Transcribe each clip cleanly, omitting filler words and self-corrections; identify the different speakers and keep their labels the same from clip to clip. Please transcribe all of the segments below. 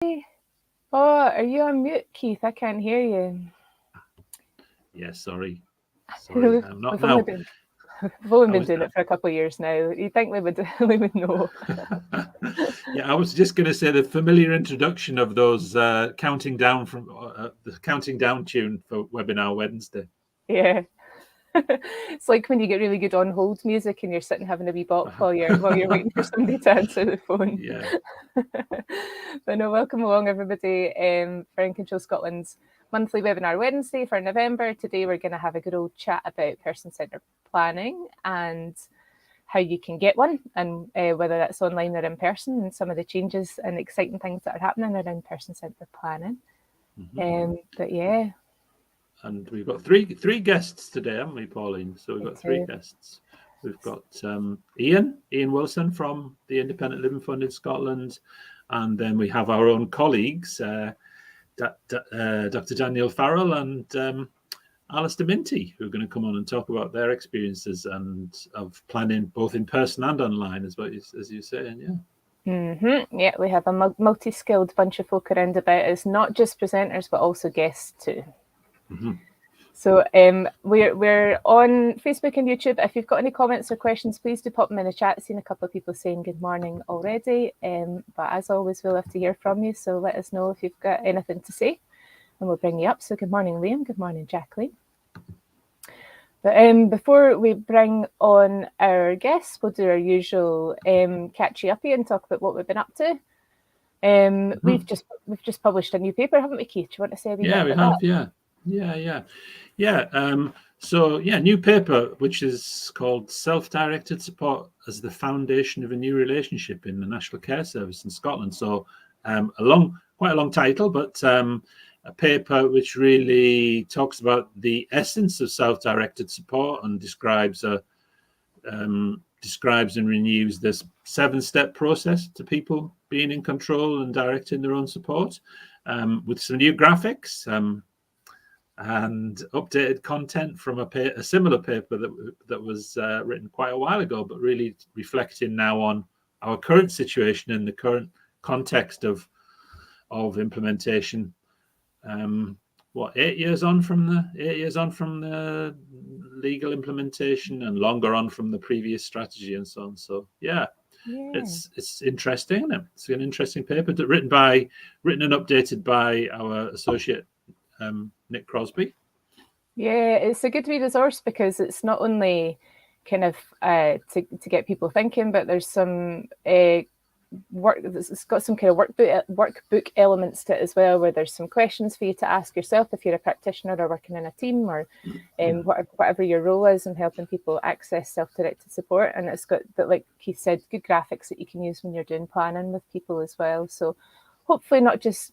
Speaker 1: Oh, are you on mute, Keith? I can't hear you.
Speaker 2: Yeah, sorry, I'm not
Speaker 1: We've
Speaker 2: now.
Speaker 1: only been doing it for a couple of years now. You'd think we would know.
Speaker 2: Yeah, I was just going to say the familiar introduction of those counting down from the counting down tune for Webinar Wednesday.
Speaker 1: Yeah. It's like when you get really good on hold music and you're sitting having a wee bop while you're waiting for somebody to answer the phone.
Speaker 2: Yeah.
Speaker 1: But no, welcome along everybody for In Control Scotland's monthly webinar Wednesday for November. Today we're going to have a good old chat about person-centred planning and how you can get one, and whether that's online or in person, and some of the changes and exciting things that are happening around person-centred planning. But yeah.
Speaker 2: And we've got three guests today, haven't we, Pauline? So we've got three guests. We've got Iain Wilson from the Independent Living Fund in Scotland, and then we have our own colleagues, Dr. Daniel Farrell and Alistair Minty, who are going to come on and talk about their experiences and of planning both in person and online, as you say, yeah.
Speaker 1: Yeah, we have a multi-skilled bunch of folk around about us, not just presenters, but also guests too. So we're on Facebook and YouTube. If you've got any comments or questions, please do pop them in the chat. I've seen a couple of people saying good morning already. But as always, we'll have to hear from you. So let us know if you've got anything to say and we'll bring you up. So good morning, Liam. Good morning, Jacqueline. But before we bring on our guests, we'll do our usual catchy uppy and talk about what we've been up to. We've just published a new paper, haven't we, Keith? Do you want to say anything about that?
Speaker 2: Yeah. New paper, which is called Self-Directed Support as the Foundation of a New Relationship in the National Care Service in Scotland. So quite a long title, but a paper which really talks about the essence of self-directed support and describes and renews this 7-step process to people being in control and directing their own support, with some new graphics and updated content from a similar paper that was written quite a while ago, but really reflecting now on our current situation and the current context of implementation. 8 years on from the legal implementation, and longer on from the previous strategy and so on. So it's interesting, isn't it? It's an interesting paper written and updated by our associate Nick Crosby.
Speaker 1: Yeah, it's a good resource because it's not only kind of to get people thinking, but there's some work. It's got some kind of workbook elements to it as well, where there's some questions for you to ask yourself if you're a practitioner or working in a team, or whatever your role is in helping people access self-directed support. And it's got, like Keith said, good graphics that you can use when you're doing planning with people as well. So hopefully not just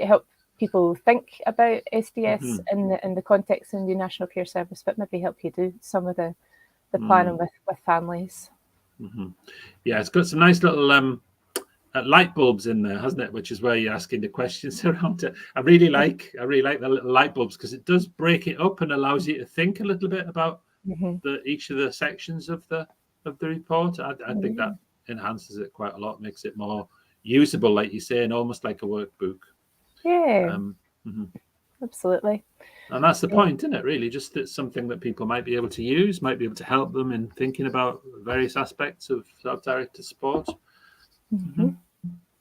Speaker 1: help people think about SDS in the context of the National Care Service, but maybe help you do some of the planning with families.
Speaker 2: Yeah, it's got some nice little light bulbs in there, hasn't it? Which is where you're asking the questions around it. I really like the little light bulbs because it does break it up and allows you to think a little bit about each of the sections of the report. I think that enhances it quite a lot, makes it more usable, like you say, and almost like a workbook.
Speaker 1: Yeah, absolutely.
Speaker 2: And that's the point, isn't it? Really, just it's something that people might be able to use, might be able to help them in thinking about various aspects of self-directed support.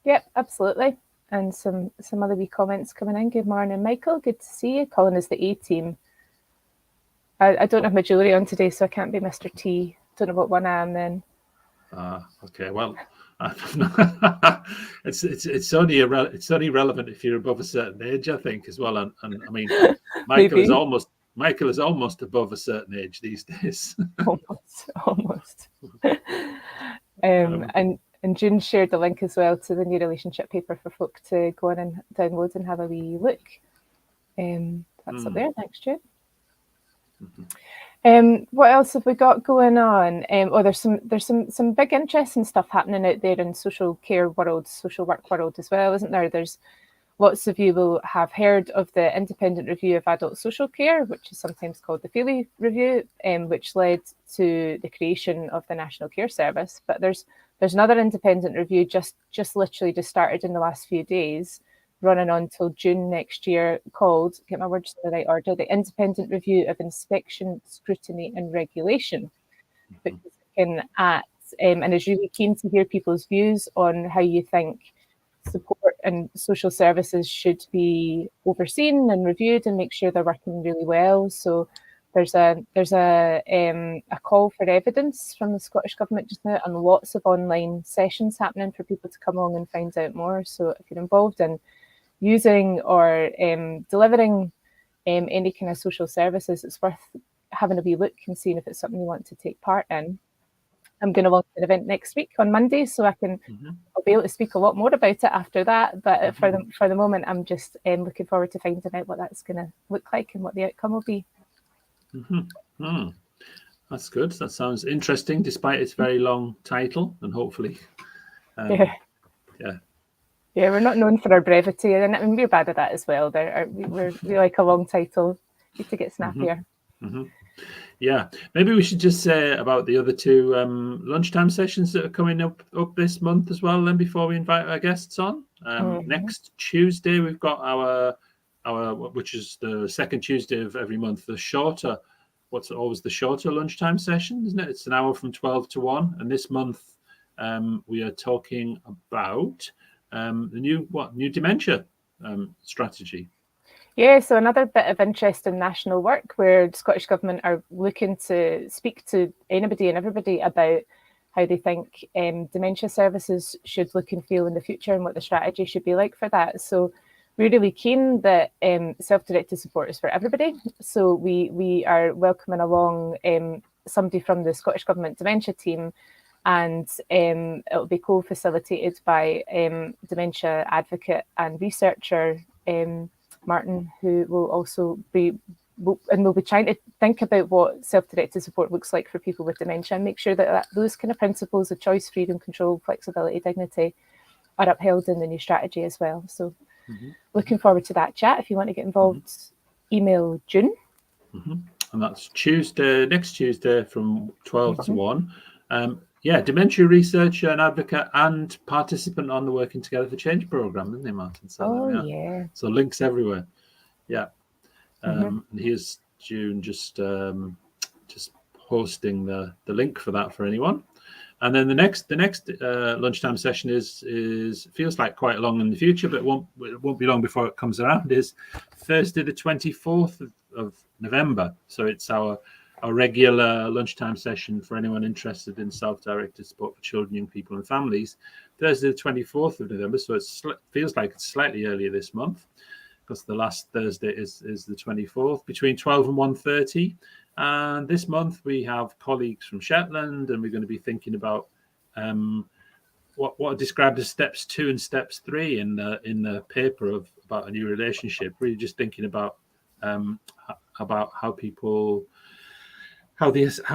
Speaker 1: Yep, absolutely. And some other wee comments coming in. Good morning, Michael. Good to see you. Calling us the A-team. I don't have my jewellery on today, so I can't be Mr. T. Don't know what one I am then.
Speaker 2: Okay, well, it's only relevant if you're above a certain age, I think, as well. And I mean, Michael is almost above a certain age these days.
Speaker 1: almost. And June shared the link as well to the new relationship paper for folk to go on and download and have a wee look. That's up there. Thanks, June. What else have we got going on? There's some big interesting stuff happening out there in social care world, social work world as well, isn't there? There's lots of you will have heard of the Independent Review of Adult Social Care, which is sometimes called the Feely Review, which led to the creation of the National Care Service. But there's another independent review just literally started in the last few days, running on till June next year, called, get my words in the right order, the Independent Review of Inspection, Scrutiny and Regulation, which is looking at and is really keen to hear people's views on how you think support and social services should be overseen and reviewed and make sure they're working really well. So there's a call for evidence from the Scottish Government just now, and lots of online sessions happening for people to come along and find out more. So if you're involved in using or delivering any kind of social services, it's worth having a wee look and seeing if it's something you want to take part in. I'm going along to an event next week on Monday, so I'll be able to speak a lot more about it after that. But for the moment, I'm just looking forward to finding out what that's going to look like and what the outcome will be.
Speaker 2: That's good. That sounds interesting, despite its very long title, and hopefully,
Speaker 1: Yeah, we're not known for our brevity, and I mean, we're bad at that as well. We like a long title. Need to get snappier.
Speaker 2: Yeah, maybe we should just say about the other two lunchtime sessions that are coming up this month as well. Then before we invite our guests on, next Tuesday we've got our which is the second Tuesday of every month, the shorter. What's always the shorter lunchtime session, isn't it? It's an hour from 12 to 1, and this month we are talking about the new dementia strategy.
Speaker 1: Yeah, so another bit of interest in national work where the Scottish Government are looking to speak to anybody and everybody about how they think dementia services should look and feel in the future and what the strategy should be like for that. So we're really keen that self-directed support is for everybody. So we are welcoming along somebody from the Scottish Government dementia team, and it'll be co-facilitated by dementia advocate and researcher Martin, who will also we'll be trying to think about what self-directed support looks like for people with dementia and make sure that those kind of principles of choice, freedom, control, flexibility, dignity are upheld in the new strategy as well. So looking forward to that chat. If you want to get involved, email June.
Speaker 2: And that's next Tuesday from 12 to 1. Dementia researcher and advocate and participant on the Working Together for Change programme, isn't he, Martin? So, so links everywhere. And here's June just posting the link for that for anyone. And then the next lunchtime session is feels like quite long in the future, but it won't be long before it comes around. Is Thursday the 24th of November. So it's our regular lunchtime session for anyone interested in self-directed support for children, young people and families. Thursday the 24th of November, so it feels like it's slightly earlier this month because the last Thursday is the 24th, between 12 and 1:30. And this month we have colleagues from Shetland, and we're going to be thinking about what are described as steps 2 and steps 3 in the paper about a new relationship. Really just thinking about how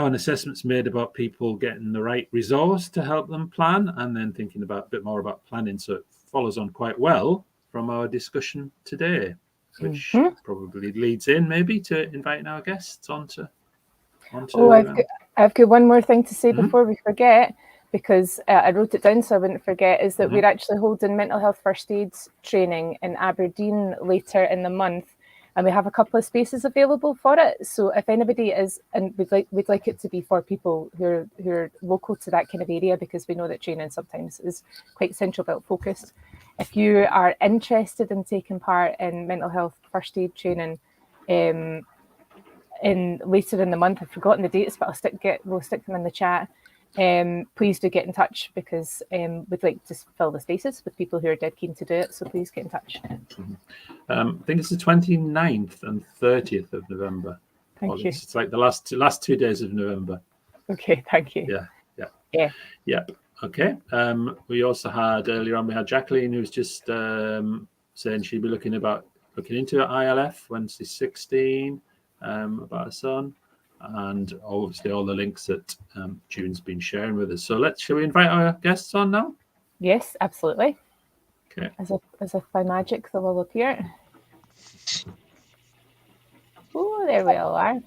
Speaker 2: an assessment's made about people getting the right resource to help them plan, and then thinking about a bit more about planning. So it follows on quite well from our discussion today, which probably leads in maybe to inviting our guests onto
Speaker 1: I've got one more thing to say before we forget, because I wrote it down so I wouldn't forget, is that we're actually holding mental health first aid training in Aberdeen later in the month. And we have a couple of spaces available for it. So if anybody is, and we'd like it to be for people who are local to that kind of area, because we know that training sometimes is quite central belt focused. If you are interested in taking part in mental health first aid training in later in the month, I've forgotten the dates, but we'll stick them in the chat. Please do get in touch, because we'd like to fill the spaces with people who are dead keen to do it. So please get in touch.
Speaker 2: I think it's the 29th and 30th of November.
Speaker 1: Thank you.
Speaker 2: It's like the last 2 days of November.
Speaker 1: Okay, thank you.
Speaker 2: Yeah. Okay. We also had earlier on, we had Jacqueline, who was just saying she'd be looking into ILF when she's 16, about her son. And obviously all the links that June's been sharing with us. So shall we invite our guests on now?
Speaker 1: Yes, absolutely.
Speaker 2: Okay.
Speaker 1: As if by magic they'll all appear. Oh, there we all are.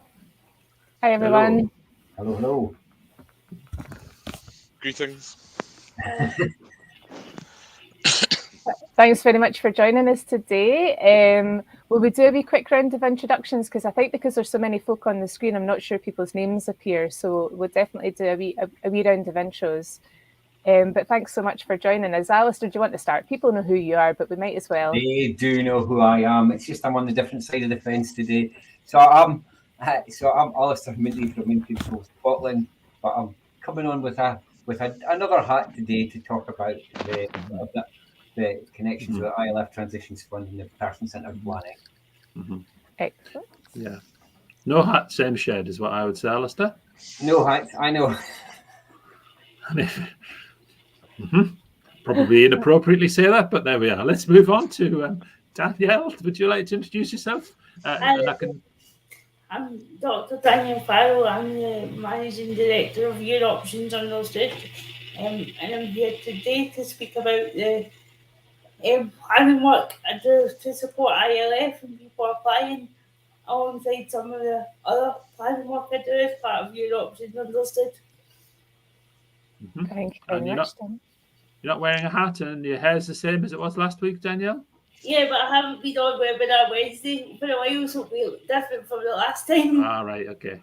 Speaker 1: Hi everyone.
Speaker 3: Hello.
Speaker 4: Greetings.
Speaker 1: Thanks very much for joining us today. Will we do a wee quick round of introductions? Because I think because there's so many folk on the screen, I'm not sure people's names appear. So we'll definitely do a wee round of intros. But thanks so much for joining us. Alistair, do you want to start? People know who you are, but we might as well.
Speaker 3: They do know who I am. It's just I'm on the different side of the fence today. So I'm Alistair Minty from ILF Scotland, but I'm coming on with another hat today to talk about the connections with ILF Transitions Fund and the person-centred planning.
Speaker 1: Excellent.
Speaker 2: Yeah. No hat, same shed is what I would say, Alistair.
Speaker 3: No hat, I know.
Speaker 2: Probably inappropriately say that, but there we are. Let's move on to Danielle. Would you like to introduce yourself?
Speaker 4: I'm Dr. Danielle Farrell. I'm the Managing Director of Your Options Understood, and I'm here today to speak about the planning work I do to support ILF and people applying, alongside some of the other planning work I do as part of Your Options Understood.
Speaker 1: Thank you very much, Dan.
Speaker 2: You're not wearing a hat and your hair's the same as it was last week, Danielle?
Speaker 4: Yeah, but I haven't been on webinar Wednesday for a while, so it'll be different from the last time.
Speaker 2: Ah, right. Okay,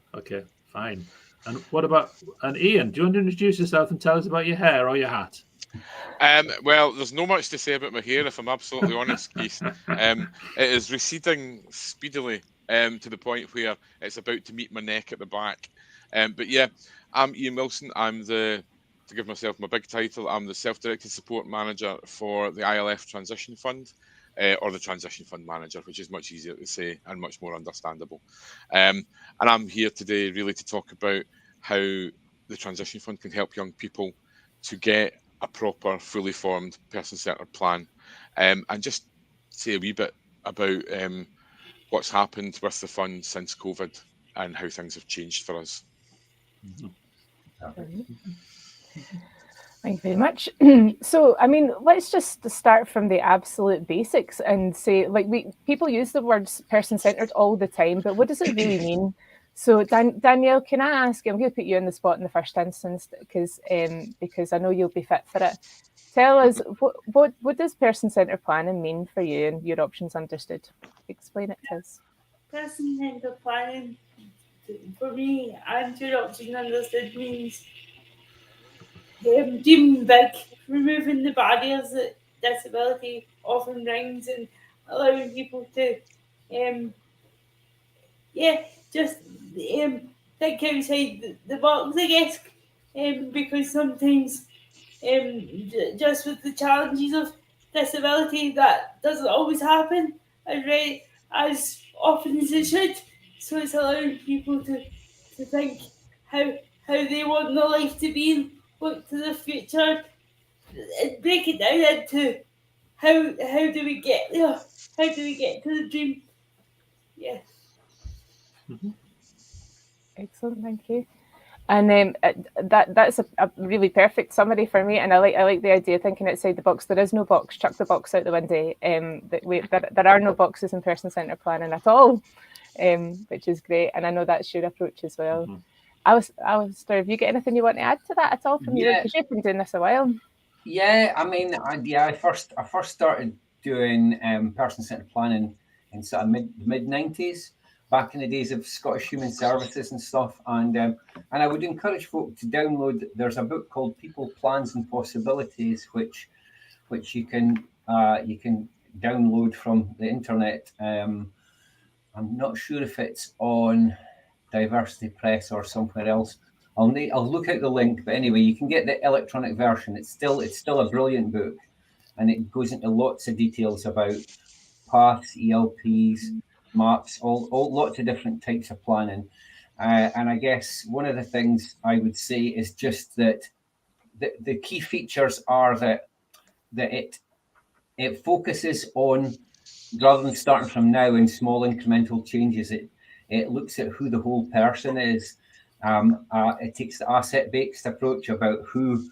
Speaker 2: fine. And what about Iain? Do you want to introduce yourself and tell us about your hair or your hat?
Speaker 5: Well, there's no much to say about my hair, if I'm absolutely honest, Keith. It is receding speedily to the point where it's about to meet my neck at the back. But yeah, I'm Iain Wilson. To give myself my big title, I'm the Self-Directed Support Manager for the ILF Transition Fund, or the Transition Fund Manager, which is much easier to say and much more understandable. And I'm here today really to talk about how the Transition Fund can help young people to get a proper, fully formed, person-centred plan, and just say a wee bit about what's happened with the fund since COVID and how things have changed for us.
Speaker 1: Thank you very much. So, I mean, let's just start from the absolute basics and say, like, people use the words person-centred all the time, but what does it really mean? So, Danielle, can I ask, I'm going to put you on the spot in the first instance because I know you'll be fit for it. Tell us, what does person-centred planning mean for you and Your Options Understood? Explain it to us.
Speaker 4: Person-centred planning, for me and Your Options Understood, means dreaming big, removing the barriers that disability often brings and allowing people to just think outside the box, I guess, because sometimes just with the challenges of disability, that doesn't always happen as often as it should. So it's allowing people to think how they want their life to be and look to the future and break it down into how do we get there? How do we get to the dream? Yeah.
Speaker 1: Excellent, thank you. And that's a really perfect summary for me. And I like the idea of thinking outside the box. There is no box. Chuck the box out the window. There are no boxes in person-centred planning at all, which is great. And I know that's your approach as well. Alistair, have you got anything you want to add to that at all from you? Because you've been doing this a while.
Speaker 3: Yeah, I mean, I first started doing person-centred planning in sort of mid 90s, back in the days of Scottish Human Services and stuff. And I would encourage folk to download. There's a book called People, Plans and Possibilities, which you can download from the internet. I'm not sure if it's on Diversity Press or somewhere else. I'll look at the link, but anyway, you can get the electronic version. It's still a brilliant book, and it goes into lots of details about paths, ELPs, maps, all lots of different types of planning. And I guess one of the things I would say is just that the key features are that it focuses on, rather than starting from now in small incremental changes, it looks at who the whole person is. It takes the asset-based approach about who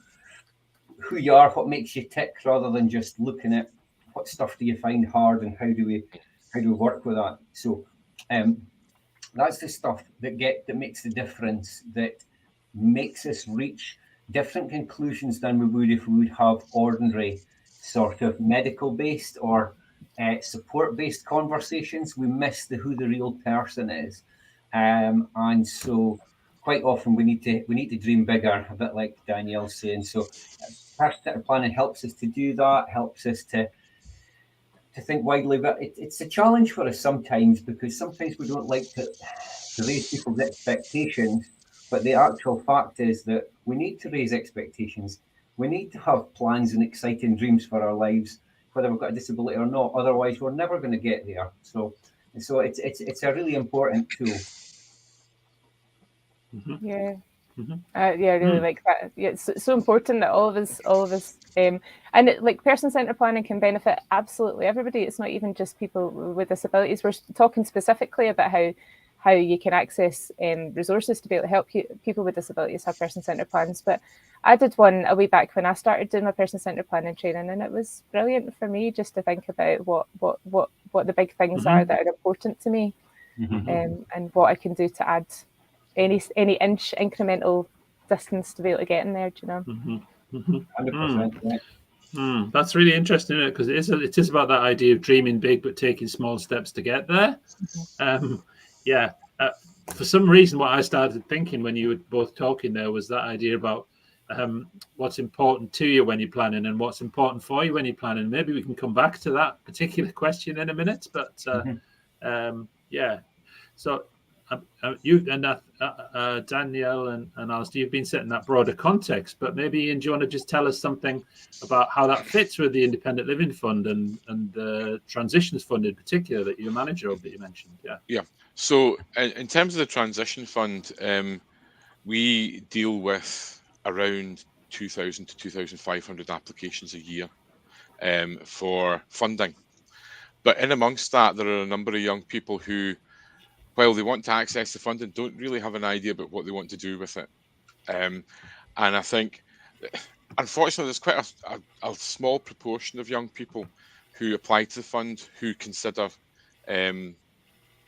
Speaker 3: you are, what makes you tick, rather than just looking at what stuff do you find hard and how do we work with that. So that's the stuff that makes the difference, that makes us reach different conclusions than we would if we would have ordinary sort of medical-based or support-based conversations. We miss who the real person is, and so quite often we need to dream bigger, a bit like Danielle's saying. So person-centered planning helps us to do that, helps us to think widely, but it's a challenge for us sometimes, because sometimes we don't like to raise people's expectations. But the actual fact is that we need to raise expectations. We need to have plans and exciting dreams for our lives, whether we've got a disability or not. Otherwise, we're never going to get there. So it's a really important tool.
Speaker 1: Yeah.
Speaker 2: Mm-hmm.
Speaker 1: Yeah, I really like that. Yeah, it's so important that all of us, and like person-centered planning can benefit absolutely everybody. It's not even just people with disabilities. We're talking specifically about how you can access resources to be able to help people with disabilities have person-centered plans. But I did one a way back when I started doing my person-centered planning training, and it was brilliant for me just to think about what the big things are that are important to me, and what I can do to add any inch incremental distance to be able to get in there, do you know?
Speaker 3: 100%.
Speaker 2: That's really interesting, isn't it? Because it is about that idea of dreaming big but taking small steps to get there. For some reason, what I started thinking when you were both talking there was that idea about what's important to you when you're planning and what's important for you when you're planning. Maybe we can come back to that particular question in a minute, but so you and Danielle and Alistair, you've been setting that broader context, but maybe, Iain, do you want to just tell us something about how that fits with the Independent Living Fund and the Transitions Fund in particular that you're manager of, that you mentioned?
Speaker 5: Yeah. So in terms of the Transition Fund, we deal with around 2,000 to 2,500 applications a year for funding. But in amongst that, there are a number of young people who, while they want to access the funding, don't really have an idea about what they want to do with it. And I think, unfortunately, there's quite a small proportion of young people who apply to the fund who consider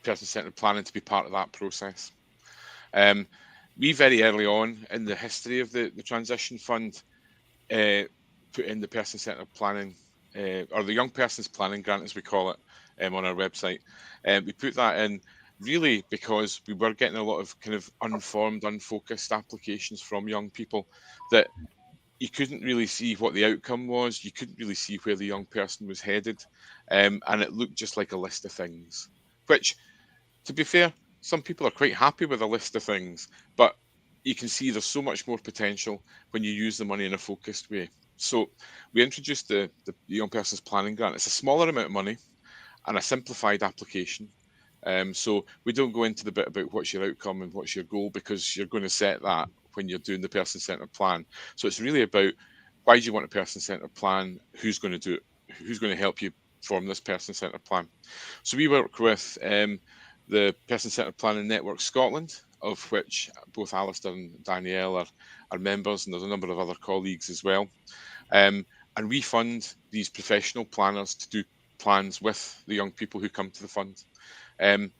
Speaker 5: person-centered planning to be part of that process. We very early on in the history of the Transition Fund put in the person-centered planning, or the Young Person's Planning Grant, as we call it, on our website. We put that in really because we were getting a lot of kind of unformed, unfocused applications from young people that you couldn't really see what the outcome was. You couldn't really see where the young person was headed. And it looked just like a list of things, which, to be fair, some people are quite happy with a list of things, but you can see there's so much more potential when you use the money in a focused way. So we introduced the Young Person's Planning Grant. It's a smaller amount of money and a simplified application. So we don't go into the bit about what's your outcome and what's your goal, because you're going to set that when you're doing the person-centered plan. So it's really about, why do you want a person-centered plan? Who's going to do it? Who's going to help you form this person-centered plan? So we work with the Person-Centered Planning Network Scotland, of which both Alistair and Danielle are members, and there's a number of other colleagues as well. And we fund these professional planners to do plans with the young people who come to the fund. And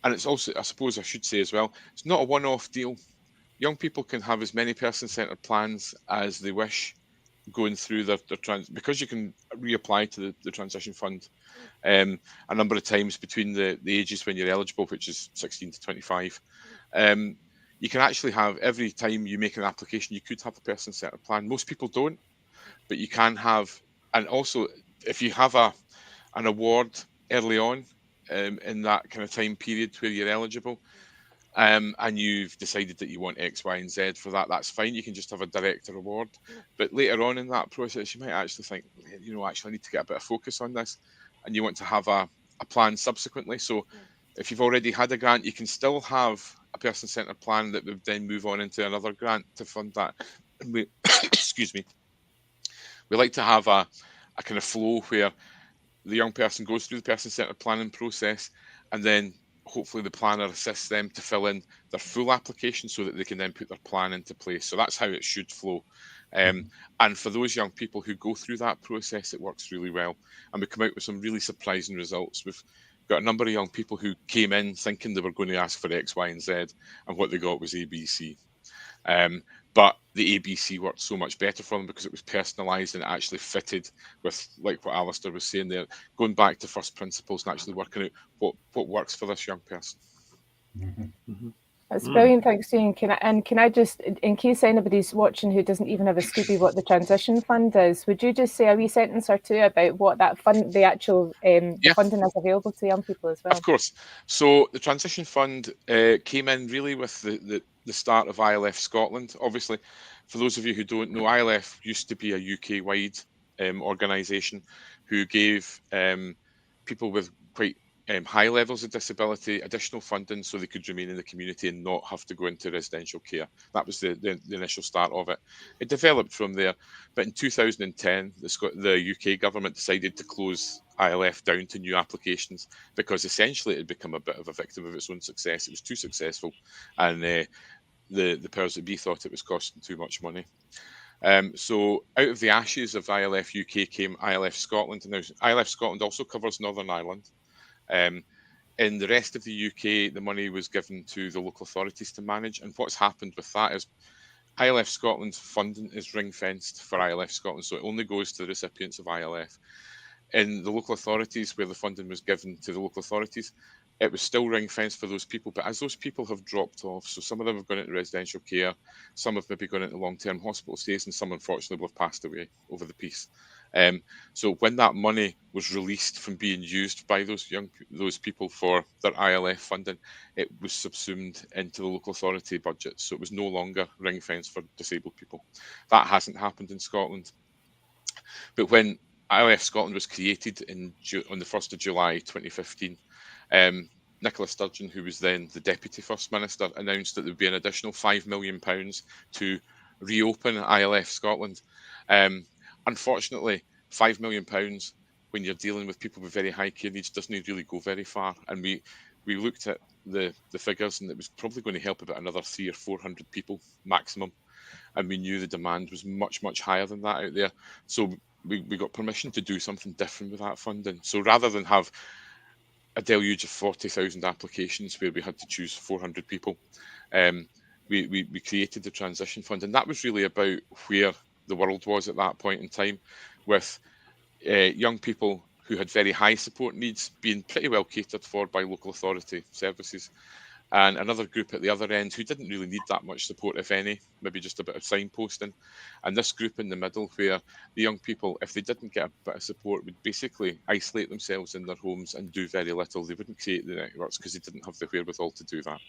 Speaker 5: it's also, I suppose I should say as well, it's not a one-off deal. Young people can have as many person-centered plans as they wish going through their because you can reapply to the Transition Fund a number of times between the ages when you're eligible, which is 16 to 25. You can actually have, every time you make an application, you could have a person-centered plan. Most people don't, but you can have. And also, if you have an award early on in that kind of time period where you're eligible, and you've decided that you want X, Y, and Z for that, that's fine. You can just have a director award. But later on in that process, you might actually think, actually I need to get a bit of focus on this, and you want to have a plan subsequently. So if you've already had a grant, you can still have a person-centered plan that would then move on into another grant to fund that. And we, excuse me, we like to have a kind of flow where the young person goes through the person-centered planning process, and then hopefully the planner assists them to fill in their full application so that they can then put their plan into place. So that's how it should flow. And for those young people who go through that process, it works really well. And we come out with some really surprising results. We've got a number of young people who came in thinking they were going to ask for X, Y, and Z, and what they got was A, B, C. But the ABC worked so much better for them because it was personalised and it actually fitted with, like what Alistair was saying there, going back to first principles and actually working out what works for this young person.
Speaker 1: That's brilliant. Thanks, Ian. Can I just, in case anybody's watching who doesn't even have a Scooby what the transition fund is, would you just say a wee sentence or two about what that fund, the actual the funding is available to young people as well?
Speaker 5: Of course. So the transition fund came in really with the start of ILF Scotland. Obviously, for those of you who don't know, ILF used to be a UK-wide organisation who gave people with quite high levels of disability additional funding so they could remain in the community and not have to go into residential care. That was the initial start of it. It developed from there, but in 2010 the UK government decided to close ILF down to new applications because essentially it had become a bit of a victim of its own success. It was too successful, and the powers that be thought it was costing too much money. So out of the ashes of ILF UK came ILF Scotland. Now, ILF Scotland also covers Northern Ireland. In the rest of the UK, the money was given to the local authorities to manage. And what's happened with that is ILF Scotland's funding is ring-fenced for ILF Scotland, so it only goes to the recipients of ILF. In the local authorities, where the funding was given to the local authorities, it was still ring-fenced for those people. But as those people have dropped off, so some of them have gone into residential care, some have maybe gone into long-term hospital stays, and some unfortunately will have passed away over the piece. So when that money was released from being used by those people for their ILF funding, it was subsumed into the local authority budget. So it was no longer ring-fenced for disabled people. That hasn't happened in Scotland. But when ILF Scotland was created on the 1st of July 2015, Nicola Sturgeon, who was then the Deputy First Minister, announced that there would be an additional £5 million to reopen ILF Scotland. Unfortunately, £5 million when you're dealing with people with very high care needs doesn't really go very far. And we looked at the figures, and it was probably going to help about another 300 or 400 people maximum. And we knew the demand was much, much higher than that out there. So we got permission to do something different with that funding. So rather than have a deluge of 40,000 applications where we had to choose 400 people, we created the transition fund. And that was really about where the world was at that point in time, with young people who had very high support needs being pretty well catered for by local authority services, and another group at the other end who didn't really need that much support, if any, maybe just a bit of signposting. And this group in the middle, where the young people, if they didn't get a bit of support, would basically isolate themselves in their homes and do very little. They wouldn't create the networks because they didn't have the wherewithal to do that.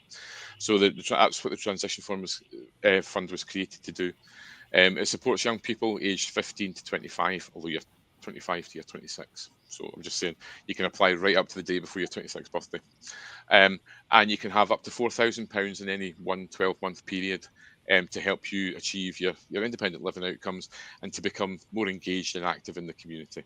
Speaker 5: So that's what the Transition Fund was created to do. It supports young people aged 15 to 25, although you're 25 to your 26. So I'm just saying you can apply right up to the day before your 26th birthday. And you can have up to £4,000 in any one 12-month period to help you achieve your independent living outcomes and to become more engaged and active in the community.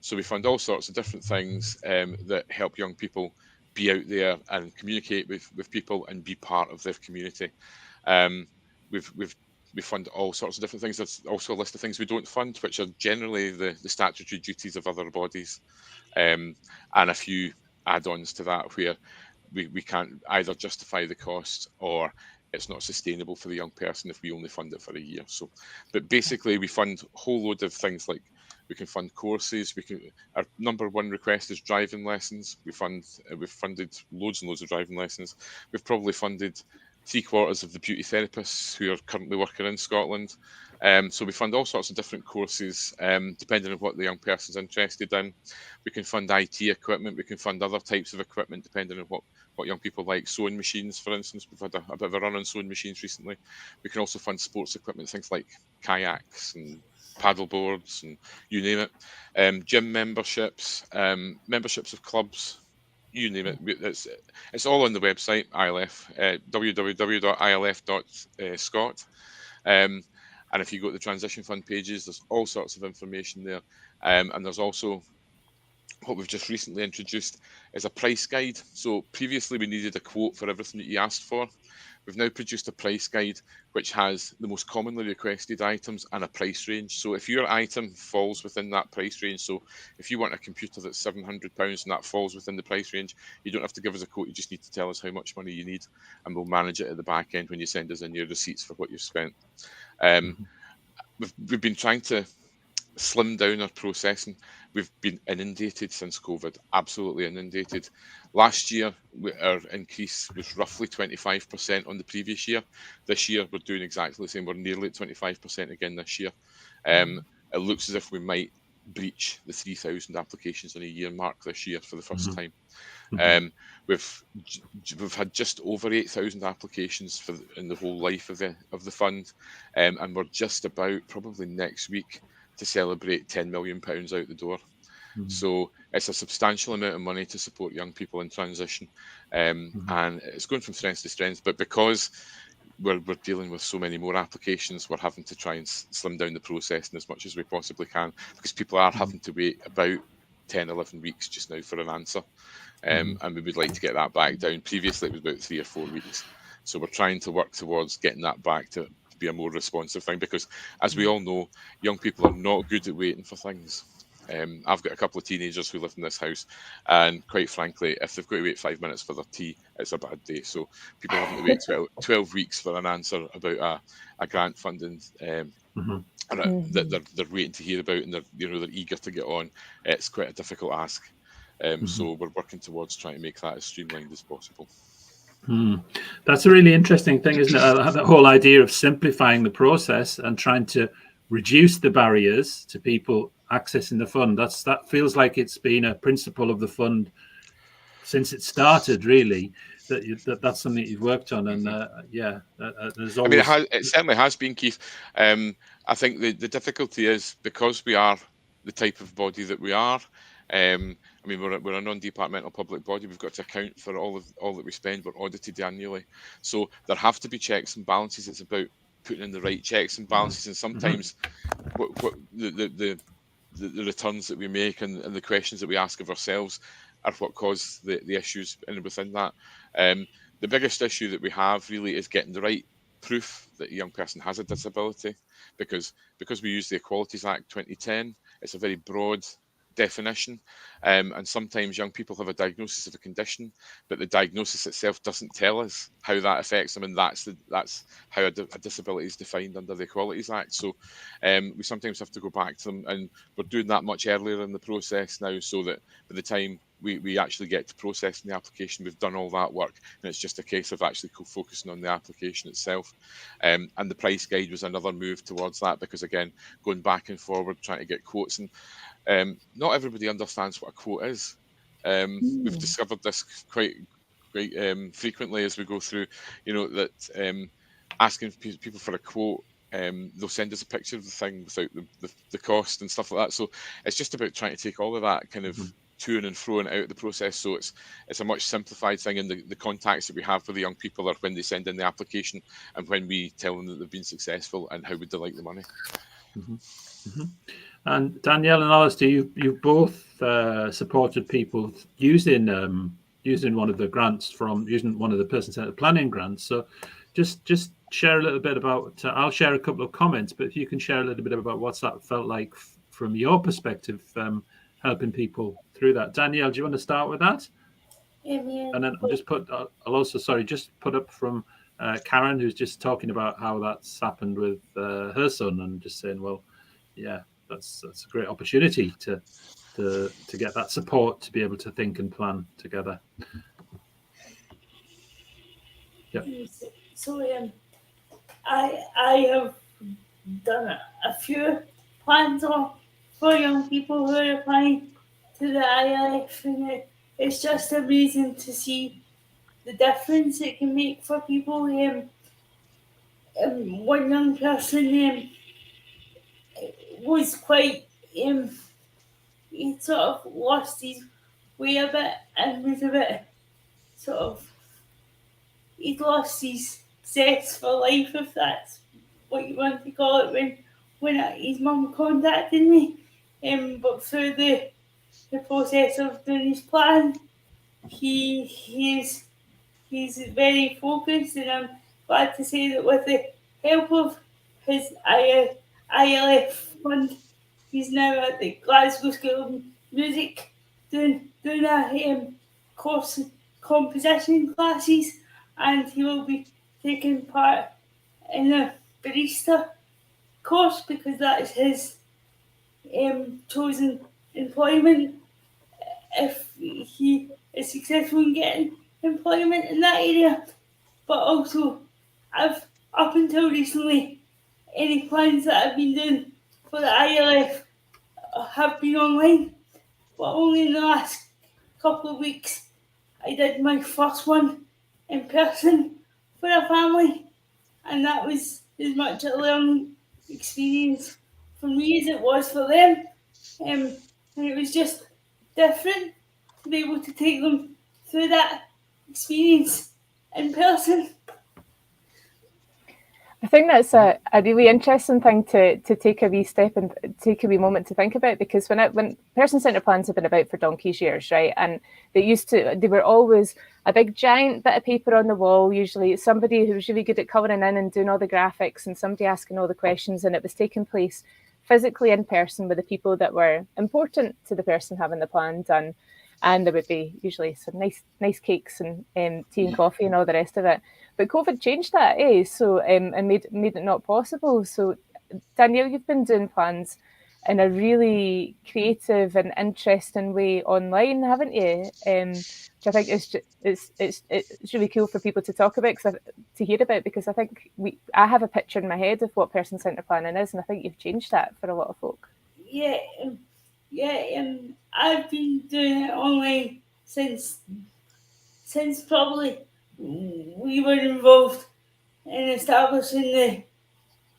Speaker 5: So we fund all sorts of different things that help young people be out there and communicate with people and be part of their community. We fund all sorts of different things. There's also a list of things we don't fund, which are generally the statutory duties of other bodies, and a few add-ons to that where we can't either justify the costs or it's not sustainable for the young person if we only fund it for a year. So, but basically we fund a whole load of things, like we can fund courses. Our number one request is driving lessons. We've funded loads and loads of driving lessons. We've probably funded 3/4 of the beauty therapists who are currently working in Scotland. So we fund all sorts of different courses, depending on what the young person's interested in. We can fund IT equipment. We can fund other types of equipment, depending on what young people like. Sewing machines, for instance. We've had a bit of a run on sewing machines recently. We can also fund sports equipment, things like kayaks and paddle boards and you name it. Gym memberships, memberships of clubs, you name it. It's all on the website, ILF, www.ilf.scot. And if you go to the Transition Fund pages, there's all sorts of information there. And there's also what we've just recently introduced is a price guide. So previously we needed a quote for everything that you asked for. we've now produced a price guide which has the most commonly requested items and a price range. So if your item falls within that price range, so if you want a computer that's £700 and that falls within the price range, you don't have to give us a quote, you just need to tell us how much money you need, and we'll manage it at the back end when you send us in your receipts for what you've spent. We've been trying to slim down our processing. We've been inundated since COVID, absolutely inundated. Last year, our increase was roughly 25% on the previous year. This year, we're doing exactly the same. We're nearly at 25% again this year. It looks as if we might breach the 3,000 applications in a year mark this year for the first time. We've had just over 8,000 applications in the whole life of the fund, and we're just about, probably next week, to celebrate £10 million out the door. So it's a substantial amount of money to support young people in transition, and it's going from strength to strength. But because we're dealing with so many more applications, we're having to try and slim down the processing as much as we possibly can, because people are having to wait about 10, 11 weeks just now for an answer. And we would like to get that back down. Previously, it was about 3 or 4 weeks. So we're trying to work towards getting that back to be a more responsive thing, because as we all know, young people are not good at waiting for things. I've got a couple of teenagers who live in this house, and quite frankly, if they've got to wait 5 minutes for their tea, it's a bad day. So people having to wait 12 weeks for an answer about a grant funding that they're waiting to hear about, and they're eager to get on. It's quite a difficult ask. So we're working towards trying to make that as streamlined as possible.
Speaker 2: That's a really interesting thing, isn't it? The whole idea of simplifying the process and trying to reduce the barriers to people accessing the fund. That feels like it's been a principle of the fund since it started, really. That's something that you've worked on, and there's always.
Speaker 5: I mean, it certainly has been, Keith. I think the difficulty is because we are the type of body that we are. I mean, we're a non-departmental public body. We've got to account for all that we spend. We're audited annually, so there have to be checks and balances. It's about putting in the right checks and balances, and sometimes what the returns that we make and the questions that we ask of ourselves are what cause the issues within that. The biggest issue that we have really is getting the right proof that a young person has a disability, because we use the Equalities Act 2010. It's a very broad definition, and sometimes young people have a diagnosis of a condition, but the diagnosis itself doesn't tell us how that affects them, and that's how a disability is defined under the Equalities Act. So we sometimes have to go back to them, and we're doing that much earlier in the process now, so that by the time we actually get to processing the application, we've done all that work, and it's just a case of actually focusing on the application itself. And the price guide was another move towards that, because again, going back and forward, trying to get quotes, and not everybody understands what a quote is. We've discovered this quite frequently as we go through, that asking people for a quote, they'll send us a picture of the thing without the cost and stuff like that. So it's just about trying to take all of that kind of to and fro and out of the process. So it's a much simplified thing, and the contacts that we have for the young people are when they send in the application and when we tell them that they've been successful and how would they like the money.
Speaker 2: And Danielle and Alistair, you both supported people using one of the grants using one of the person-centered planning grants. So just share a little bit about. I'll share a couple of comments, but if you can share a little bit about what's that felt like from your perspective, helping people through that. Danielle, do you want to start with that? And then I'll also just put up from Karen, who's just talking about how that's happened with her son, and just saying, well, yeah, that's a great opportunity to get that support to be able to think and plan together. Yeah.
Speaker 4: So I have done a few plans for young people who are applying to the ILF, and it's just amazing to see the difference it can make for people. One young person was quite, he sort of lost his way a bit and was a bit he'd lost his zest for life, if that's what you want to call it, when his mum contacted me. But through the process of doing his plan, he's very focused, and glad to say that with the help of his ILF fund, he's now at the Glasgow School of Music doing a course in composition classes, and he will be taking part in a barista course because that is his chosen employment if he is successful in getting employment in that area. But also, I've up until recently, any plans that I've been doing for the ILF have been online, but only in the last couple of weeks I did my first one in person for a family, and that was as much a learning experience for me as it was for them, and it was just different to be able to take them through that experience in person.
Speaker 1: I think that's a really interesting thing to take a wee step and take a wee moment to think about, because when person-centred plans have been about for donkey's years, right, and they were always a big giant bit of paper on the wall, usually somebody who was really good at colouring in and doing all the graphics and somebody asking all the questions, and it was taking place physically in person with the people that were important to the person having the plan done. And there would be usually some nice cakes and tea and coffee and all the rest of it. But COVID changed that, so and made it not possible. So Danielle, you've been doing plans in a really creative and interesting way online, haven't you? Which I think it's really cool for people to talk about, to hear about, because I think I have a picture in my head of what person-centred planning is, and I think you've changed that for a lot of folk.
Speaker 4: Yeah, I've been doing it online since probably we were involved in establishing the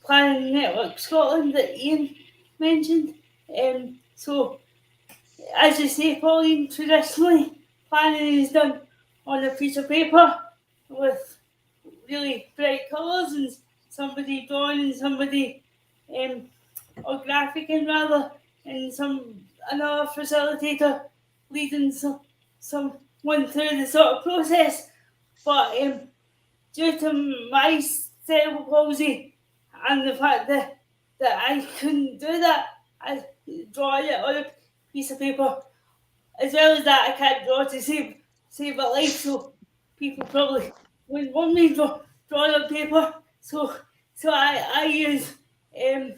Speaker 4: Planning Network Scotland that Iain mentioned. So, as you say, Pauline, traditionally planning is done on a piece of paper with really bright colours and somebody drawing and somebody or graphicing rather, and another facilitator leading someone through the sort of process. But due to my cerebral palsy and the fact that I couldn't do that, I draw it on a piece of paper. As well as that, I can't draw to save a life, so people probably wouldn't want me to draw on paper. So I use a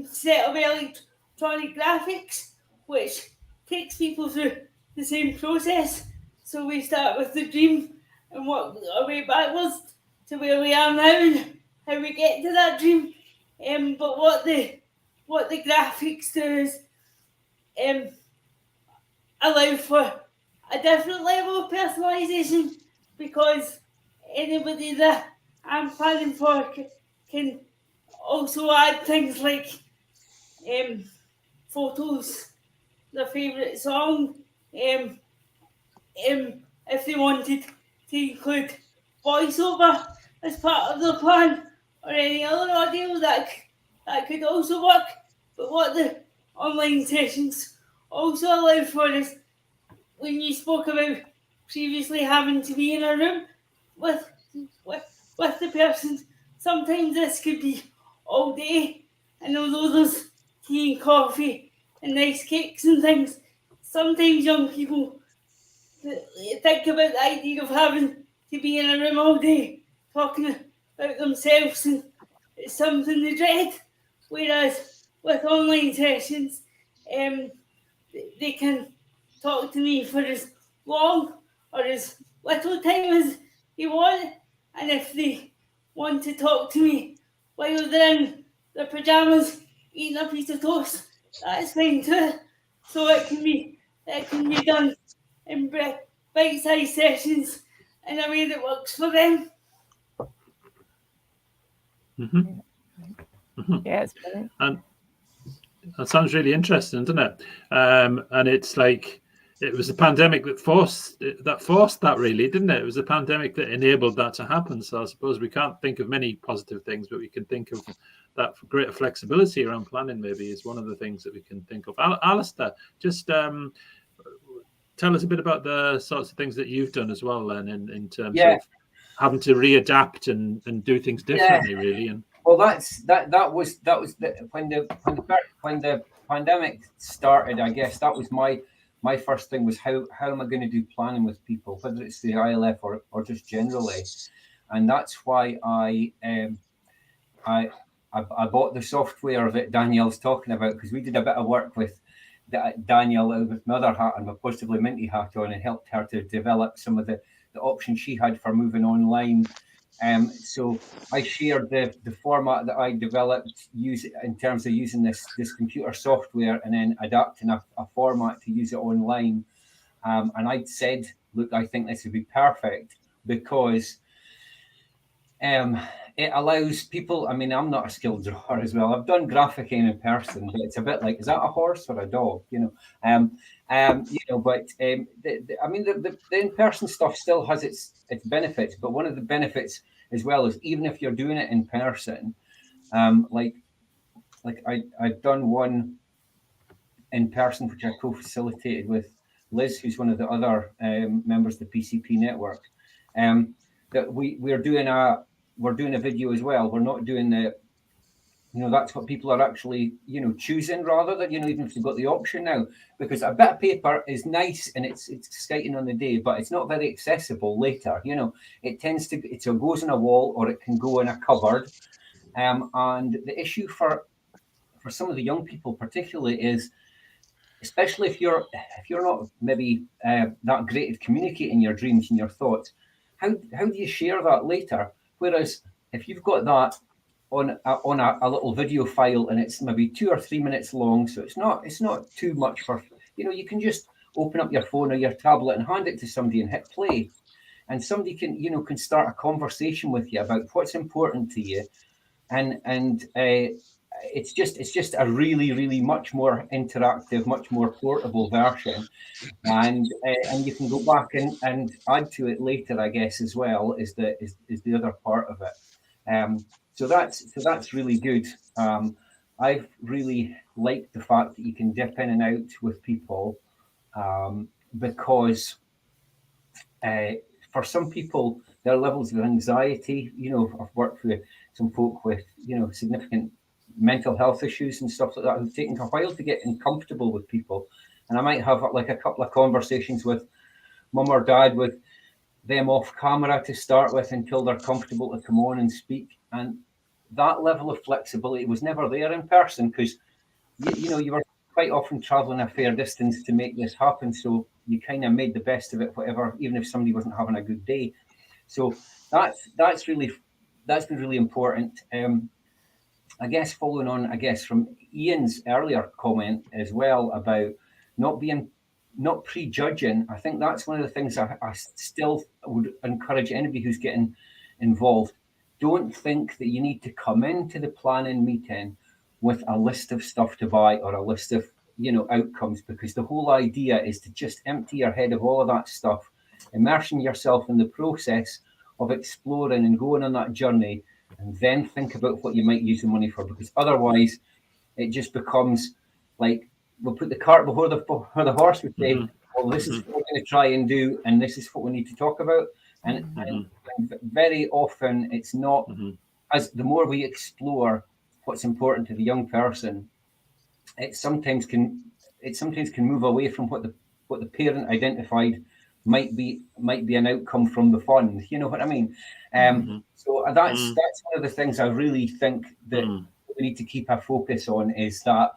Speaker 4: set of electronic graphics, which takes people through the same process. So we start with the dream and work our way backwards to where we are now and how we get to that dream. But what the graphics do is allow for a different level of personalisation, because anybody that I'm planning for can also add things like photos, their favourite song, if they wanted to include voiceover as part of the plan, or any other audio that could also work. But what the online sessions also allow for is, when you spoke about previously having to be in a room with the person, sometimes this could be all day, and although there's tea and coffee and nice cakes and things, sometimes young people think about the idea of having to be in a room all day talking about themselves, and it's something they dread. Whereas with online sessions, they can talk to me for as long or as little time as they want, and if they want to talk to me while they're in their pyjamas eating a piece of toast, that's fine too. So it can be done in bite-sized sessions in a way that works for them.
Speaker 2: Mm-hmm. Mm-hmm.
Speaker 1: Yeah, it's brilliant.
Speaker 2: And that sounds really interesting, doesn't it? And it's like, it was the pandemic that forced that, really, didn't it? It was the pandemic that enabled that to happen. So I suppose we can't think of many positive things, but we can think of that greater flexibility around planning maybe is one of the things that we can think of. Alistair, just tell us a bit about the sorts of things that you've done as well then in terms of having to readapt and do things differently, really. And
Speaker 3: well, that was when the pandemic started. I guess that was my first thing was how am I going to do planning with people, whether it's the ILF or just generally, and that's why I bought the software that Danielle's talking about, because we did a bit of work with Danielle with my other hat and my Positively Minty hat on, and helped her to develop some of the options she had for moving online. So I shared the format that I developed in terms of using this computer software and then adapting a format to use it online. And I'd said, look, I think this would be perfect because it allows people. I mean, I'm not a skilled drawer as well. I've done graphicing in person, but it's a bit like, is that a horse or a dog? But the in-person stuff still has its benefits. But one of the benefits as well is, even if you're doing it in person, like I've done one in person which I co-facilitated with Liz, who's one of the other members of the PCP network. That we're doing a video as well. We're not doing that's what people are actually, choosing, rather than, even if they've got the option now, because a bit of paper is nice and it's exciting on the day, but it's not very accessible later. It tends to, it goes on a wall or it can go in a cupboard. And the issue for some of the young people particularly is, especially if you're not maybe that great at communicating your dreams and your thoughts, how do you share that later? Whereas if you've got that on a little video file and it's maybe 2 or 3 minutes long, so it's not too much for, you can just open up your phone or your tablet and hand it to somebody and hit play, and somebody can start a conversation with you about what's important to you, and it's just a really, really much more interactive, much more portable version, and you can go back and add to it later, I guess, as well, is the other part of it. So that's really good. I've really liked the fact that you can dip in and out with people, because for some people, their levels of anxiety, I've worked with some folk with, significant mental health issues and stuff like that, who've taken a while to get comfortable with people. And I might have like a couple of conversations with mum or dad with them off camera to start with until they're comfortable to come on and speak. And that level of flexibility was never there in person, because you were quite often traveling a fair distance to make this happen. So you kind of made the best of it, whatever, even if somebody wasn't having a good day. So that's been really important. I guess following on, from Iain's earlier comment as well about not prejudging, I think that's one of the things I still would encourage anybody who's getting involved. Don't think that you need to come into the planning meeting with a list of stuff to buy or a list of, outcomes, because the whole idea is to just empty your head of all of that stuff, immersing yourself in the process of exploring and going on that journey, and then think about what you might use the money for, because otherwise it just becomes like, we'll put the cart before the horse, we say, well, this is what we're going to try and do, and this is what we need to talk about. And very often it's not, as the more we explore what's important to the young person, it sometimes can move away from what the parent identified might be an outcome from the fund. You know what I mean? So that's one of the things I really think that we need to keep a focus on, is that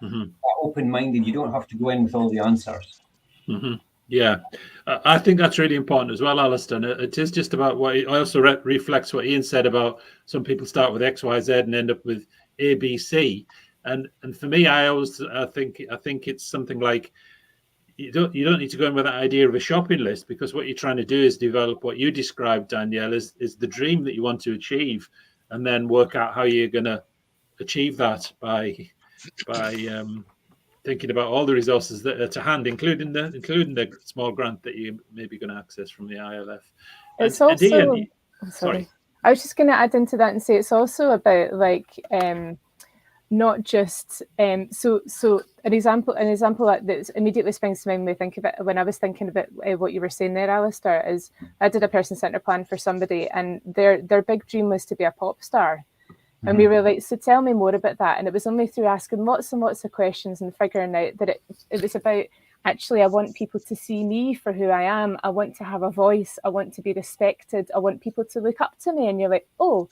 Speaker 3: open-minded. You don't have to go in with all the answers.
Speaker 2: Yeah, I think that's really important as well, Alistair. It is just about what I also reflects what Iain said about some people start with X, Y, Z and end up with A, B, C. And for me, I think it's something like, you don't need to go in with that idea of a shopping list, because what you're trying to do is develop what you described, Danielle, is the dream that you want to achieve, and then work out how you're going to achieve that by thinking about all the resources that are to hand, including the small grant that you may be going to access from the ILF.
Speaker 1: It's sorry. I was just going to add into that and say it's also about not just so an example that immediately springs to mind when we think about when I was thinking about what you were saying there, Alistair, is I did a person-centred plan for somebody, and their big dream was to be a pop star. And we were like, so tell me more about that. And it was only through asking lots and lots of questions and figuring out that it was about, actually, I want people to see me for who I am. I want to have a voice. I want to be respected. I want people to look up to me. And you're like, oh,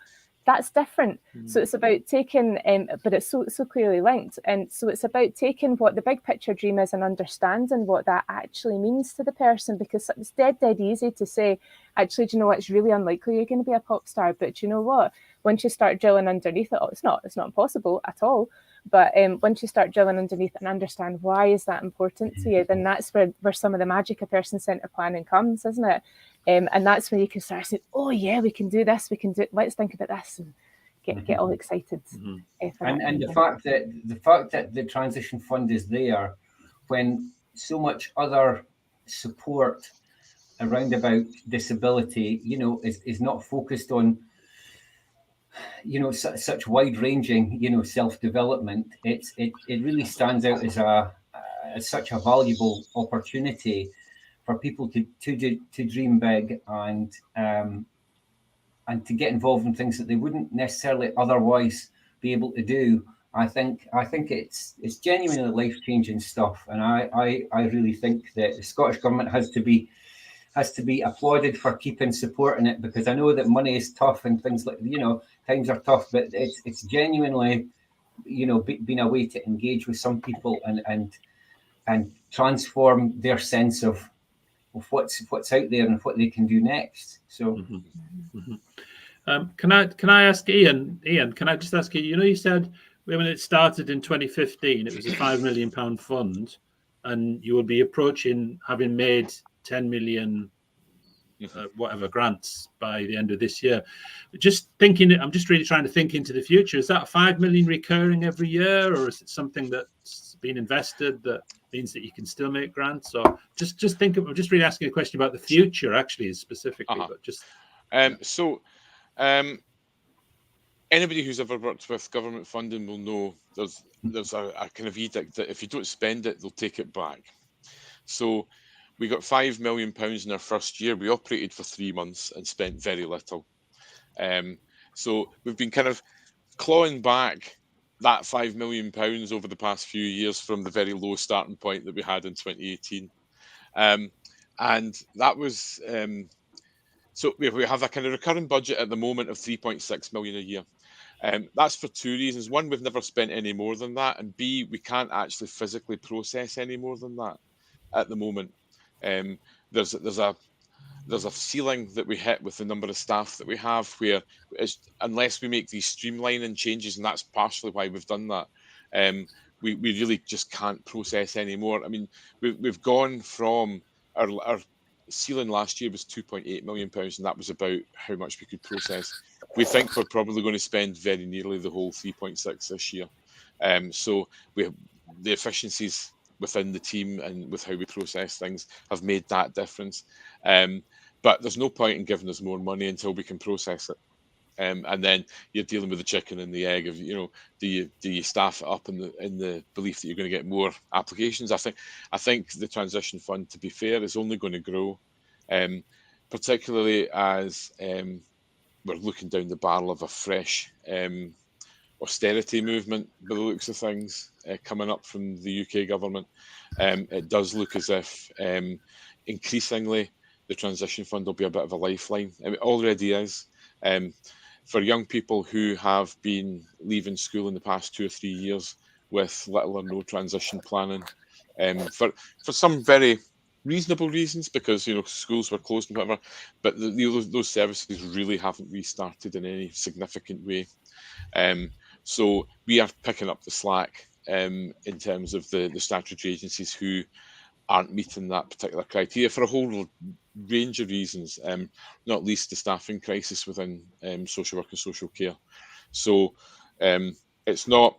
Speaker 1: that's different. So it's about taking, but it's so clearly linked. And so it's about taking what the big picture dream is and understanding what that actually means to the person, because it's dead easy to say, actually, do you know what? It's really unlikely you're going to be a pop star. But do you know what? Once you start drilling underneath it, it's not impossible at all. But once you start drilling underneath and understand why is that important to you, then that's where some of the magic of person-centred planning comes, isn't it? And that's when you can start saying, oh yeah, we can do this, let's think about this, and get all excited.
Speaker 3: And the fact that the transition fund is there when so much other support around about disability, is not focused on, such wide-ranging, self-development. It really stands out as such a valuable opportunity for people to dream big and to get involved in things that they wouldn't necessarily otherwise be able to do. I think it's genuinely life-changing stuff, and I really think that the Scottish Government has to be applauded for keeping supporting it, because I know that money is tough and things like, times are tough, but it's genuinely, been a way to engage with some people and transform their sense of what's out there and what they can do next. So
Speaker 2: can I ask Iain, can I just ask you, you said when it started in 2015 it was a £5 million fund, and you will be approaching having made 10 million whatever grants by the end of this year. Just thinking, I'm just really trying to think into the future. Is that 5 million recurring every year, or is it something that's been invested that means that you can still make grants? Or just think of, I'm just really asking a question about the future, actually, specifically. But just
Speaker 5: anybody who's ever worked with government funding will know there's a kind of edict that if you don't spend it, they'll take it back. So we got £5 million in our first year. We operated for 3 months and spent very little. So we've been kind of clawing back that £5 million over the past few years from the very low starting point that we had in 2018. And that was, so we have a kind of recurring budget at the moment of 3.6 million a year. That's for two reasons. One, we've never spent any more than that. And B, we can't actually physically process any more than that at the moment. There's a ceiling that we hit with the number of staff that we have, where unless we make these streamlining changes, and that's partially why we've done that, we really just can't process anymore. I mean, we've gone from our ceiling last year was £2.8 million, and that was about how much we could process. We think we're probably going to spend very nearly the whole 3.6 this year. So the efficiencies within the team and with how we process things have made that difference. But there's no point in giving us more money until we can process it. And then you're dealing with the chicken and the egg of, do you staff it up in the belief that you're going to get more applications? I think the transition fund, to be fair, is only going to grow, particularly as we're looking down the barrel of a fresh austerity movement, by the looks of things, coming up from the UK government. It does look as if increasingly the transition fund will be a bit of a lifeline. It already is. For young people who have been leaving school in the past 2 or 3 years with little or no transition planning, for some very reasonable reasons, because schools were closed and whatever, but those services really haven't restarted in any significant way. So we are picking up the slack in terms of the statutory agencies who aren't meeting that particular criteria for a whole range of reasons, not least the staffing crisis within social work and social care. So there's not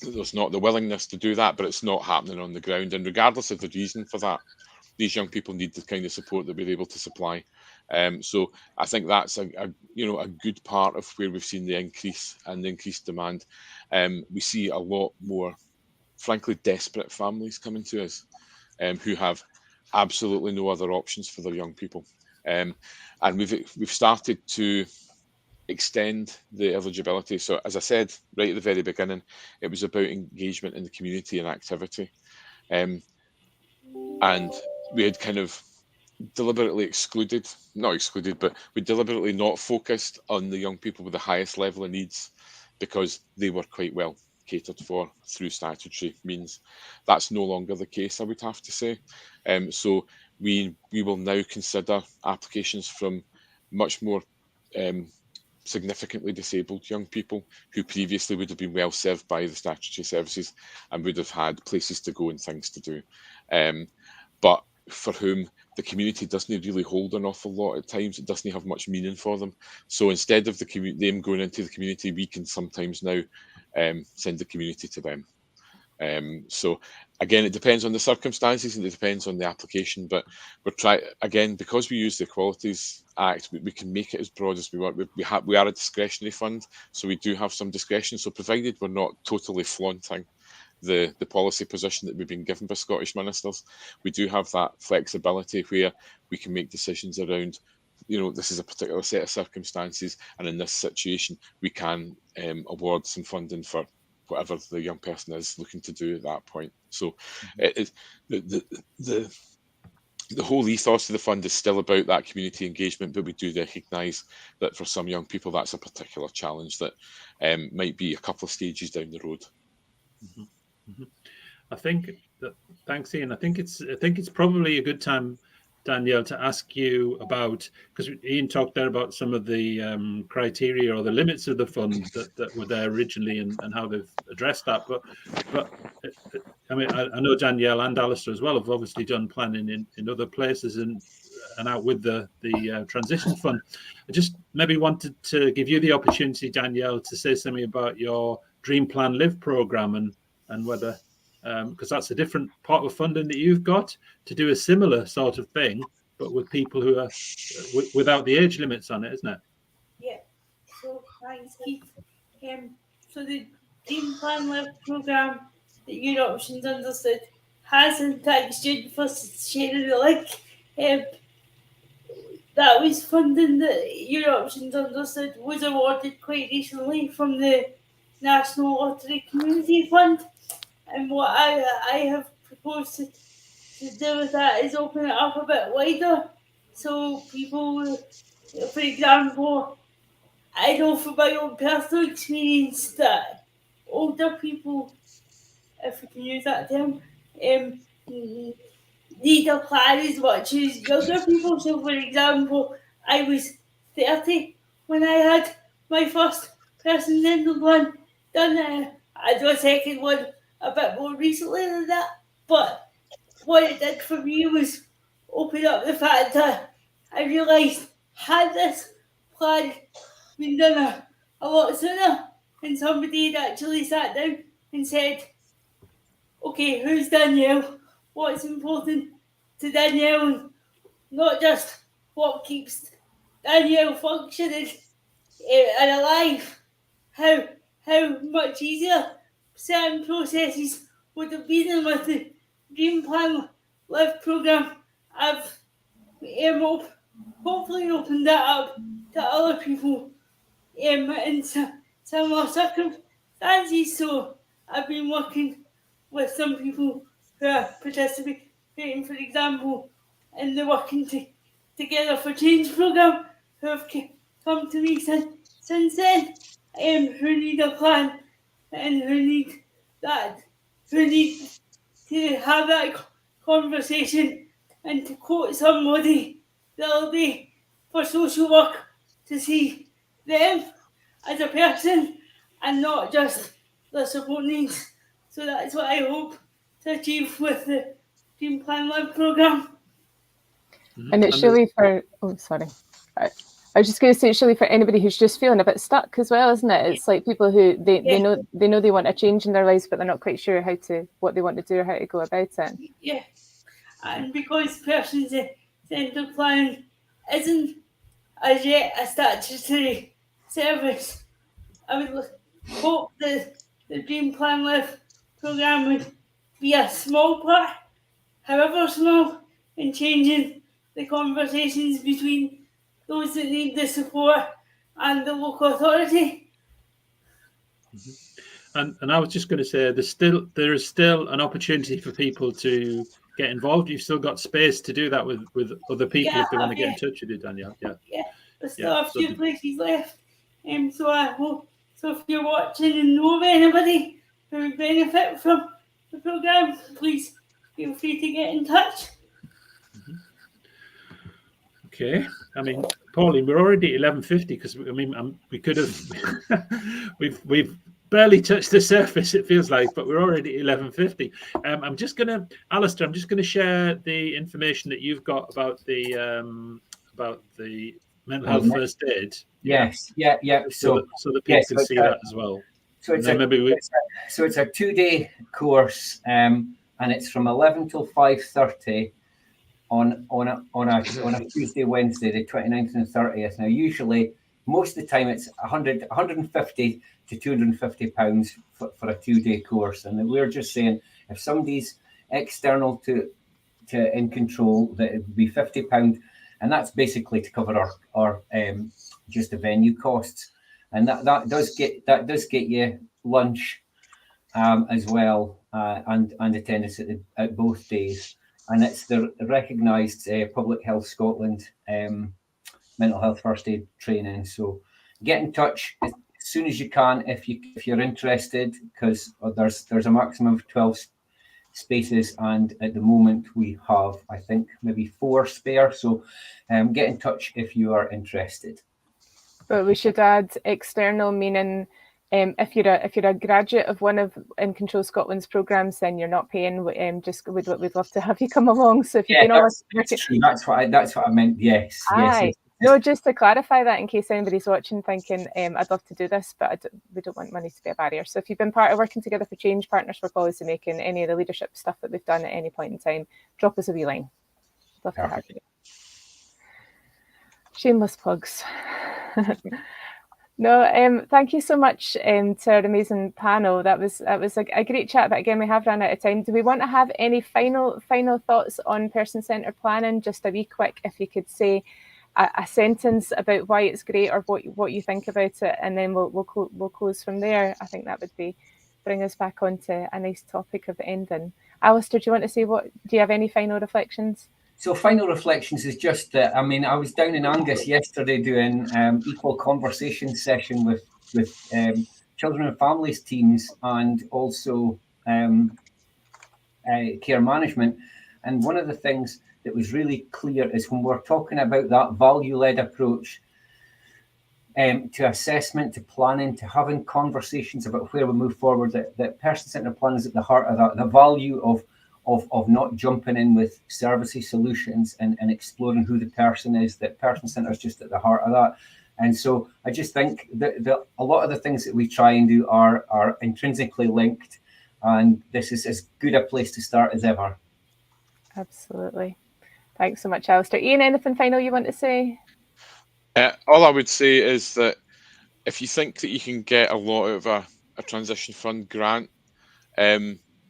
Speaker 5: the willingness to do that, but it's not happening on the ground. And regardless of the reason for that, these young people need the kind of support that we're able to supply. So I think that's a good part of where we've seen the increase and the increased demand. We see a lot more, frankly, desperate families coming to us who have absolutely no other options for their young people. And we've started to extend the eligibility. So as I said right at the very beginning, it was about engagement in the community and activity. And we had kind of deliberately but we deliberately not focused on the young people with the highest level of needs, because they were quite well catered for through statutory means. That's no longer the case, I would have to say. So we will now consider applications from much more significantly disabled young people who previously would have been well served by the statutory services and would have had places to go and things to do, but for whom the community doesn't really hold an awful lot at times. It doesn't have much meaning for them. So instead of them going into the community, we can sometimes now send the community to them. So again, it depends on the circumstances and it depends on the application, but because we use the Equalities Act, we can make it as broad as we want. We are a discretionary fund, so we do have some discretion. So provided we're not totally flaunting the policy position that we've been given by Scottish ministers, we do have that flexibility where we can make decisions around, this is a particular set of circumstances, and in this situation, we can award some funding for whatever the young person is looking to do at that point. So the whole ethos of the fund is still about that community engagement, but we do recognise that for some young people, that's a particular challenge that might be a couple of stages down the road.
Speaker 2: Mm-hmm. Mm-hmm. I think that, thanks, Iain. I think it's probably a good time, Danielle, to ask you about, because Iain talked there about some of the criteria or the limits of the fund that were there originally and how they've addressed that. But I mean, I know Danielle and Alistair as well have obviously done planning in other places and out with the transition fund. I just maybe wanted to give you the opportunity, Danielle, to say something about your Dream Plan Live programme and whether, because that's a different part of funding that you've got to do a similar sort of thing, but with people who are without the age limits on it, isn't it?
Speaker 4: Yeah. So thanks, Keith. So the Dream Plan Live programme that Your Options Understood has, and thanks Jude for sharing the link. That was funding that Your Options Understood was awarded quite recently from the National Lottery Community Fund. And what I have proposed to do with that is open it up a bit wider. So people, for example, I know from my own personal experience that older people, if we can use that term, need a plan as much as younger people. So for example, I was 30 when I had my first person's ending plan done. I do a second one a bit more recently than that, but what it did for me was open up the fact that I realised had this plan been done a lot sooner, and somebody had actually sat down and said, okay, who's Danielle? What's important to Danielle? And not just what keeps Danielle functioning and alive. How much easier certain processes would have been with the Dream Plan Live programme. I've hopefully opened that up to other people in similar circumstances. So I've been working with some people who are participating, for example, in the Working Together for Change programme, who have come to me since then, who need a plan and who need to have that conversation. And to quote somebody the other day, for social work to see them as a person and not just the support needs. So that's what I hope to achieve with the Dream Plan Live programme.
Speaker 1: And it's really for, I was just going to say, it's really for anybody who's just feeling a bit stuck as well, isn't it? It's like people who they know they want a change in their lives, but they're not quite sure what they want to do or how to go about it.
Speaker 4: Yeah, And because person-centred planning isn't as yet a statutory service, I would hope that the Dream Plan Live programme would be a small part, however small, in changing the conversations between those that need the support and the local authority.
Speaker 2: And I was just going to say, there is still an opportunity for people to get involved. You've still got space to do that with other people if they want to get in touch with you, Danielle.
Speaker 4: Yeah, there's still a few places left. So I hope, so if you're watching and know of anybody who would benefit from the programme, please feel free to get in touch.
Speaker 2: Okay, I mean, Pauline, we're already at 11:50 because we could have we've barely touched the surface, it feels like, but we're already at 11:50. Alistair, I'm just gonna share the information that you've got about the mental health first aid.
Speaker 3: Yes, yeah.
Speaker 2: So that people can see that as well.
Speaker 3: So it's a 2-day course, and it's from 11 till 5:30 on a Tuesday, Wednesday, the 29th and 30th. Now, usually, most of the time, it's 150 to 250 pounds for a 2-day course, and we're just saying if somebody's external to in control, that it would be £50, and that's basically to cover our just the venue costs, and that does get you lunch as well, and attendance at both days. And it's the recognised Public Health Scotland mental health first aid training. So get in touch as soon as you can if you're interested, because there's a maximum of 12 spaces, and at the moment we have, I think, maybe 4 spare. So get in touch if you are interested.
Speaker 1: But we should add external, meaning if you're a graduate of one of In Control Scotland's programmes, then you're not paying. We'd love to have you come along. So if you can
Speaker 3: that's what I meant. Yes. Yes.
Speaker 1: No, just to clarify that in case anybody's watching thinking, I'd love to do this, but we don't want money to be a barrier. So if you've been part of Working Together for Change, Partners for Policy Making, any of the leadership stuff that we've done at any point in time, drop us a wee line. Love to have you. Shameless plugs. No, thank you so much to our amazing panel. That was a great chat, but again, we have run out of time. Do we want to have any final thoughts on person-centred planning? Just a wee quick, if you could say a sentence about why it's great or what you think about it, and then we'll close from there. I think that would bring us back onto a nice topic of ending. Alistair, do you want to say do you have any final reflections?
Speaker 3: So final reflections is just that, I mean, I was down in Angus yesterday doing equal conversation session with children and families teams, and also care management. And one of the things that was really clear is when we're talking about that value-led approach to assessment, to planning, to having conversations about where we move forward, that person-centred planning is at the heart of that, the value of not jumping in with services solutions and exploring who the person is, that person centre is just at the heart of that. And so I just think that a lot of the things that we try and do are intrinsically linked, and this is as good a place to start as ever.
Speaker 1: Absolutely. Thanks so much, Alistair. Iain, anything final you want to say?
Speaker 5: All I would say is that if you think that you can get a lot out of a transition fund grant,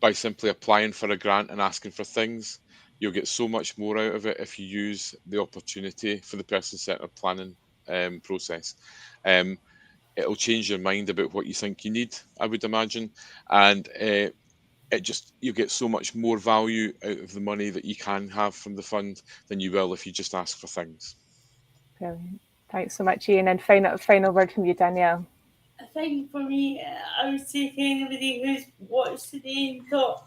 Speaker 5: by simply applying for a grant and asking for things, you'll get so much more out of it if you use the opportunity for the person-centred planning process. It'll change your mind about what you think you need, I would imagine, and you get so much more value out of the money that you can have from the fund than you will if you just ask for things.
Speaker 1: Brilliant. Thanks so much, Iain. And final word from you, Danielle.
Speaker 4: I think for me, I would say to anybody who's watched today and thought,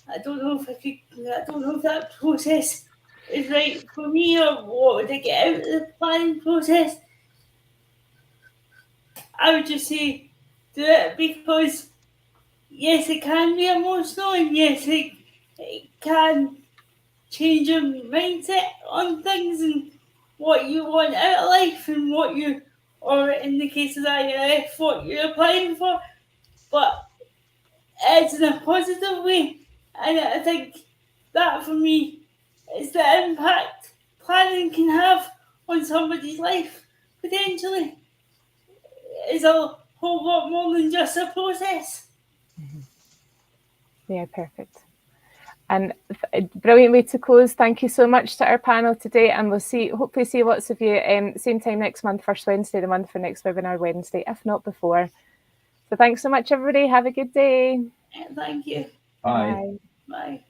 Speaker 4: I don't know if that process is right for me, or what would I get out of the planning process, I would just say do it, because yes, it can be emotional, and yes, it can change your mindset on things and what you want out of life and or in the case of the ILF, what you're applying for, but it's in a positive way. And I think that for me is the impact planning can have on somebody's life, potentially, is a whole lot more than just a process.
Speaker 1: Yeah, perfect. And brilliant way to close. Thank you so much to our panel today, and we'll hopefully see lots of you same time next month, first Wednesday of the month for next webinar Wednesday, if not before. So thanks so much, everybody. Have a good day.
Speaker 4: Thank you.
Speaker 3: Bye.
Speaker 4: Bye.